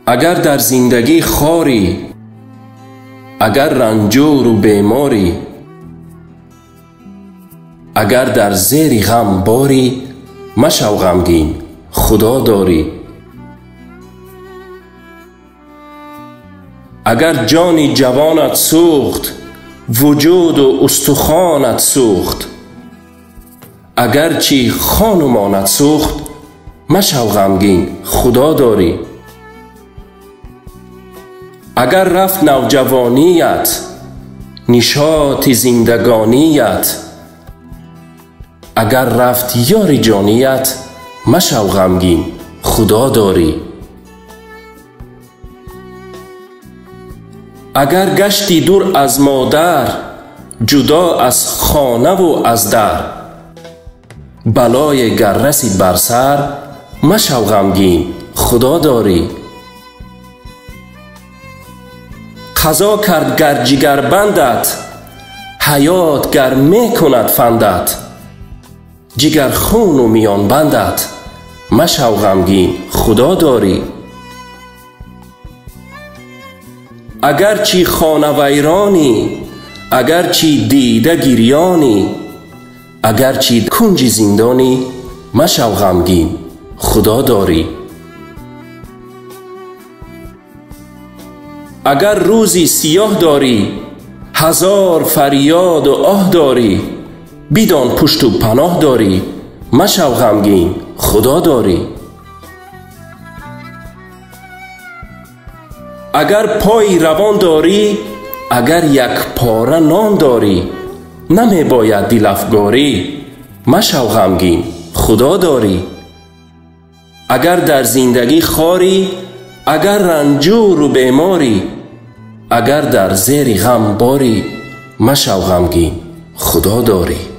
اگر در زندگی خاری، اگر رنجور و بیماری، اگر در زیر غم باری، مشو غمگین خدا داری. اگر جان جوانت سوخت، وجود و استخوانت سوخت، اگر چی خانمانت سوخت، مشو غمگین خدا داری. اگر رفت نوجوانیت، نشاط زندگانیت، اگر رفت یار جانیت، مشو غمگین خدا داری. اگر گشتی دور از مادر، جدا از خانه و از در، بلای گر رسید بر سر، مشو غمگین خدا داری. قضا کرد گر جگر بندت، حیات گر می کند فندت، جگر خون و میان بندت، مشو غمگین خدا داری. اگر چی خانه ویرانی، اگر چی دیده گریانی، اگر چی کنج زندانی، مشو غمگین خدا داری. اگر روزی سیاه داری، هزار فریاد و آه داری، بدان پشت و پناه داری، مشو غمگین خدا داری. اگر پای روان داری، اگر یک پاره نان داری، نمی باید دل افگاری، مشو غمگین خدا داری. اگر در زندگی خاری، اگر رنجور و بیماری، اگر در زیر غم باری، مشو غمگین خدا داری.